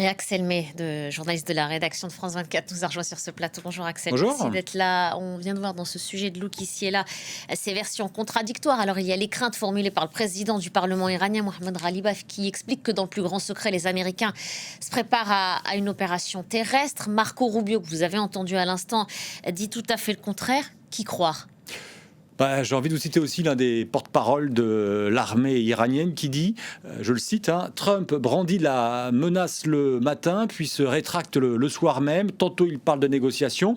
Et Axel May, journaliste de la rédaction de France 24, nous a rejoint sur ce plateau. Bonjour Axel, merci Bonjour. d'être là. On vient de voir dans ce sujet de look ici et là ces versions contradictoires. Alors il y a les craintes formulées par le président du Parlement iranien, Mohammad Ghalibaf, qui explique que dans le plus grand secret, les Américains se préparent à une opération terrestre. Marco Rubio, que vous avez entendu à l'instant, dit tout à fait le contraire. Qui croire? J'ai envie de vous citer aussi l'un des porte-parole de l'armée iranienne qui dit, je le cite, Trump brandit la menace le matin, puis se rétracte le soir même. Tantôt il parle de négociations,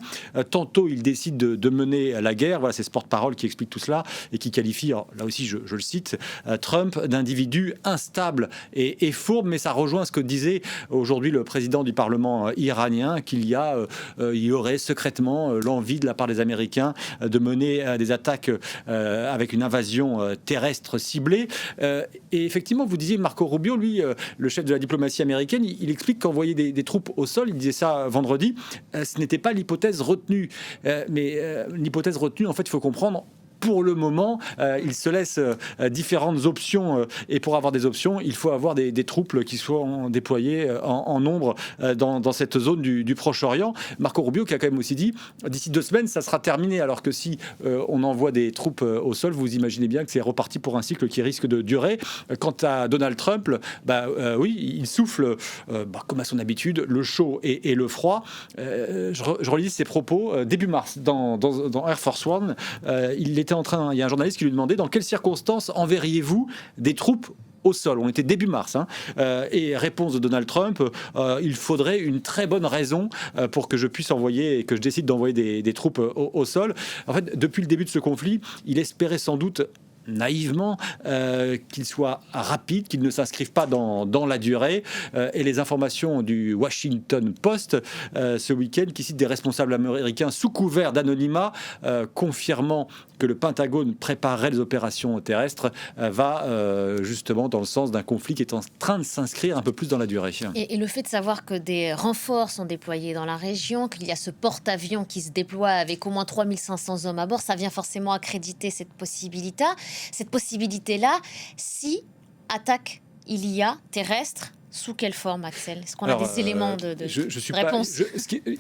tantôt il décide de mener la guerre. Voilà, c'est ce porte-parole qui explique tout cela et qui qualifie, alors, là aussi je le cite, Trump d'individu instable et fourbe. Mais ça rejoint ce que disait aujourd'hui le président du Parlement iranien, qu'il y aurait secrètement l'envie de la part des Américains de mener des attaques avec une invasion terrestre ciblée. Et effectivement, vous disiez, Marco Rubio, lui, le chef de la diplomatie américaine, il explique qu'envoyer des troupes au sol, il disait ça vendredi, ce n'était pas l'hypothèse retenue. Mais l'hypothèse retenue, en fait, il faut comprendre. Pour le moment, il se laisse différentes options et pour avoir des options, il faut avoir des troupes qui soient déployées en nombre dans cette zone du Proche-Orient. Marco Rubio qui a quand même aussi dit d'ici 2 semaines, ça sera terminé. Alors que si on envoie des troupes au sol, vous imaginez bien que c'est reparti pour un cycle qui risque de durer. Quant à Donald Trump, oui, il souffle comme à son habitude, le chaud et le froid. Je relis ses propos début mars dans Air Force One. Il était il y a un journaliste qui lui demandait dans quelles circonstances enverriez-vous des troupes au sol. On était début mars. Et réponse de Donald Trump, il faudrait une très bonne raison pour que je puisse envoyer et que je décide d'envoyer des troupes au sol. En fait, depuis le début de ce conflit, il espérait sans doute naïvement qu'il soit rapide, qu'il ne s'inscrive pas dans la durée. Et les informations du Washington Post ce week-end qui cite des responsables américains sous couvert d'anonymat confirmant que le Pentagone préparerait les opérations terrestres va justement dans le sens d'un conflit qui est en train de s'inscrire un peu plus dans la durée. Et le fait de savoir que des renforts sont déployés dans la région, qu'il y a ce porte-avions qui se déploie avec au moins 3500 hommes à bord, ça vient forcément accréditer cette possibilité. Cette possibilité-là, si attaque il y a terrestre, sous quelle forme, Axel? Est-ce qu'on a des éléments de réponse?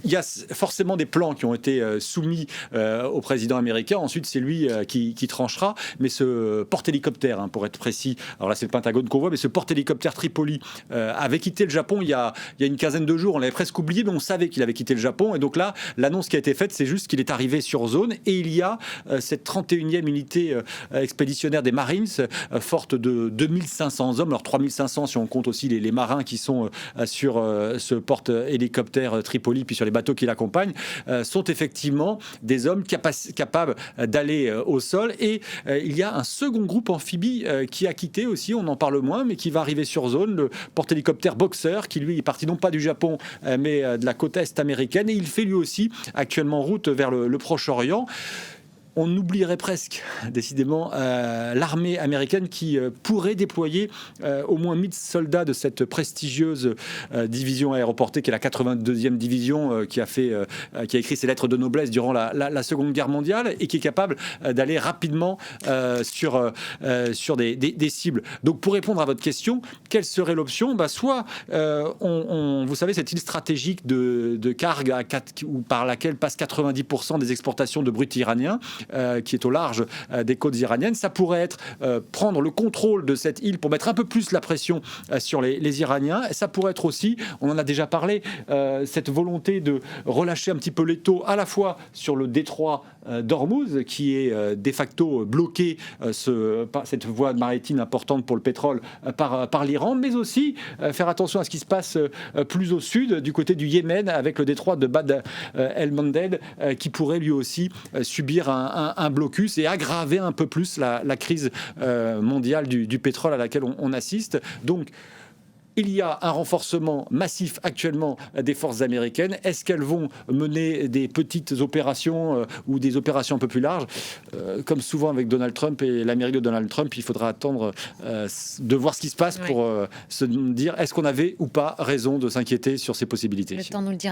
Il y a forcément des plans qui ont été soumis au président américain. Ensuite, c'est lui qui tranchera. Mais ce porte-hélicoptère, pour être précis, alors là, c'est le Pentagone qu'on voit, mais ce porte-hélicoptère Tripoli avait quitté le Japon il y a une quinzaine de jours. On l'avait presque oublié, mais on savait qu'il avait quitté le Japon. Et donc là, l'annonce qui a été faite, c'est juste qu'il est arrivé sur zone. Et il y a cette 31e unité expéditionnaire des Marines, forte de 2500 hommes. Alors 3500 si on compte aussi les marins qui sont sur ce porte-hélicoptère Tripoli, puis sur les bateaux qui l'accompagnent, sont effectivement des hommes capables d'aller au sol. Et il y a un second groupe amphibie qui a quitté aussi, on en parle moins, mais qui va arriver sur zone, le porte-hélicoptère Boxer, qui lui est parti non pas du Japon, mais de la côte est américaine. Et il fait lui aussi actuellement route vers le Proche-Orient. On oublierait presque, décidément, l'armée américaine qui pourrait déployer au moins 1000 soldats de cette prestigieuse division aéroportée qui est la 82e division qui a écrit ses lettres de noblesse durant la Seconde Guerre mondiale et qui est capable d'aller rapidement sur des cibles. Donc, pour répondre à votre question, quelle serait l'option? Soit, vous savez, cette île stratégique de Karg par laquelle passent 90% des exportations de brut iranien, qui est au large des côtes iraniennes, ça pourrait être prendre le contrôle de cette île pour mettre un peu plus la pression sur les Iraniens. Et ça pourrait être aussi, on en a déjà parlé, cette volonté de relâcher un petit peu l'étau à la fois sur le détroit d'Ormuz, qui est de facto bloqué, cette voie maritime importante pour le pétrole, par l'Iran, mais aussi faire attention à ce qui se passe plus au sud, du côté du Yémen, avec le détroit de Bab el-Mandeb, qui pourrait lui aussi subir un blocus et aggraver un peu plus la crise mondiale du pétrole à laquelle on assiste. Donc, il y a un renforcement massif actuellement des forces américaines. Est-ce qu'elles vont mener des petites opérations ou des opérations un peu plus larges? Comme souvent avec Donald Trump et l'Amérique de Donald Trump, il faudra attendre de voir ce qui se passe pour se dire est-ce qu'on avait ou pas raison de s'inquiéter sur ces possibilités. Le temps nous le dira.